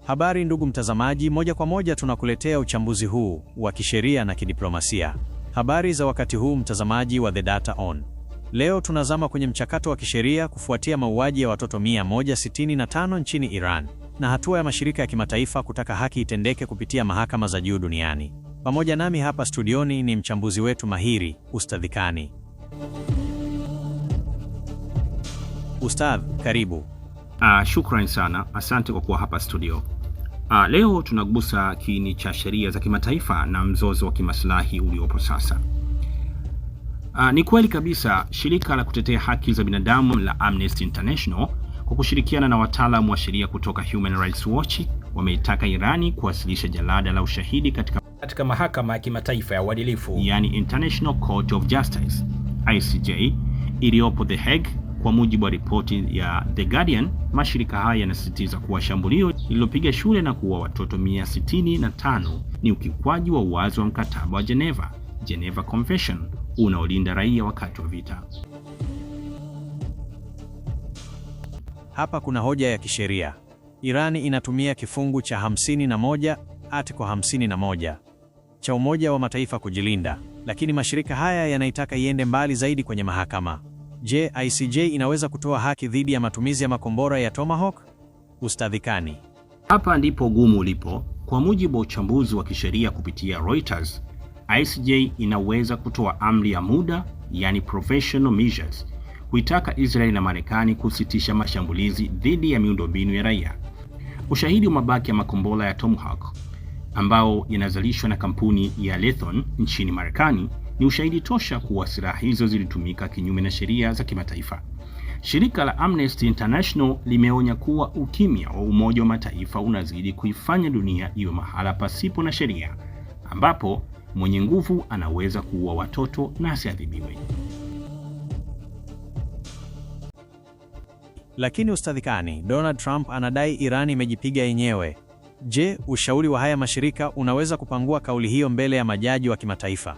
Habari ndugu mtazamaji, moja kwa moja tunakuletea uchambuzi huu wa kisheria na kidiplomasia. Habari za wakati huu mtazamaji wa The Data On. Leo tunazama kwenye mchakato wa kisheria kufuatia mauaji ya watoto 165 nchini Iran na hatua ya mashirika ya kimataifa kutaka haki itendeke kupitia mahakama za juu duniani. Pamoja nami hapa studioni ni mchambuzi wetu mahiri, Ustadh Kani. Ustadh, karibu. Shukrani sana, asante kwa kuwa hapa studio. Leo tunagusa kiini cha sheria za kimataifa na mzozo wa kimaslahi uliopo sasa. Ni kweli kabisa, shirika la kutetea haki za binadamu la Amnesty International kwa kushirikiana na wataalamu wa sheria kutoka Human Rights Watch wameitaka Irani kuwasilisha jalada la ushahidi katika mahakama ya kimataifa ya uadilifu, yani International Court of Justice ICJ iliyopo The Hague. Kwa mujibu wa ripoti ya The Guardian, mashirika haya yanasisitiza kuwa shambulio lililopiga shule na kuua watoto 165 ni ukiukwaji wa uwazi wa mkataba wa Geneva Convention unaolinda raia wakati wa vita. Hapa kuna hoja ya kisheria. Irani inatumia kifungu cha 51 article 51 cha Umoja wa Mataifa kujilinda, lakini mashirika haya yanaitaka iende mbali zaidi kwenye mahakama. Je, ICJ inaweza kutoa haki dhidi ya matumizi ya makombora ya Tomahawk? Ustadh Kani. Hapa ndipo gumu ulipo. Kwa mujibu wa uchambuzi wa kisheria kupitia Reuters, ICJ inaweza kutoa amri ya muda, yani provisional measures, kuitaka Israeli na Marekani kusitisha mashambulizi dhidi ya miundombinu ya raia. Ushahidi wa mabaki ya makombora ya Tomahawk ambao yanazalishwa na kampuni ya Raytheon nchini Marekani ni ushahidi tosha kuwa silaha hizo zilitumika kinyume na sheria za kimataifa. Shirika la Amnesty International limeonya kuwa ukimya wa Umoja wa Mataifa unazidi kuifanya dunia iwe mahala pasipo na sheria, ambapo mwenye nguvu anaweza kuua watoto na asiadhibiwe. Lakini Ustadh Kani, Donald Trump anadai Iran imejipiga yenyewe. Je, ushauri wa haya mashirika unaweza kupangua kauli hiyo mbele ya majaji wa kimataifa?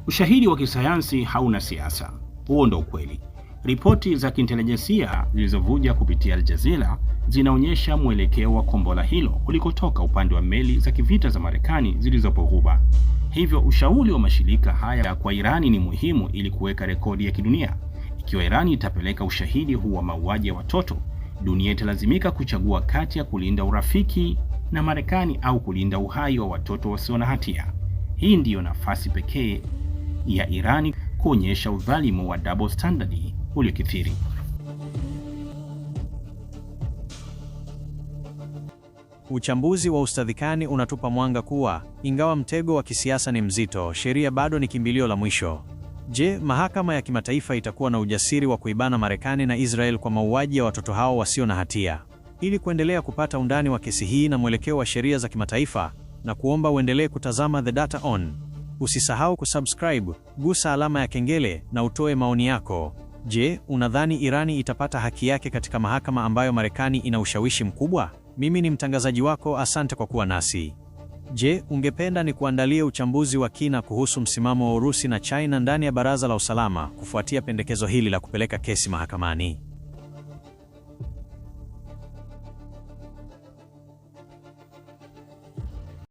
Ushahidi wa kisayansi hauna siasa. Huo ndo ukweli. Ripoti za kiintelijensia zilizovuja kupitia Al Jazeera zinaonyesha mwelekeo wa kombora hilo ulikotoka upande wa meli za kivita za Marekani zilizopo Ghuba. Hivyo ushauri wa mashirika haya kwa Irani ni muhimu ili kuweka rekodi ya kidunia. Ikiwa Irani itapeleka ushahidi huu wa mauaji ya watoto, dunia italazimika kuchagua kati ya kulinda urafiki na Marekani au kulinda uhai wa watoto wasio na hatia. Hii ndiyo nafasi pekee ya Irani kuonyesha udhalimu wa double standard uliokithiri. Uchambuzi wa Ustadh Kani unatupa mwanga kuwa ingawa mtego wa kisiasa ni mzito, sheria bado ni kimbilio la mwisho. Je, mahakama ya kimataifa itakuwa na ujasiri wa kuibana Marekani na Israel kwa mauaji ya watoto hao wasio na hatia? Ili kuendelea kupata undani wa kesi hii na mwelekeo wa sheria za kimataifa, na kuomba uendelee kutazama The Data On. Usisahau kusubscribe, gusa alama ya kengele na utoe maoni yako. Je, unadhani Irani itapata haki yake katika mahakama ambayo Marekani ina ushawishi mkubwa? Mimi ni mtangazaji wako, asante kwa kuwa nasi. Je, ungependa ni kuandalie uchambuzi wa kina kuhusu msimamo wa Urusi na China ndani ya Baraza la Usalama kufuatia pendekezo hili la kupeleka kesi mahakamani?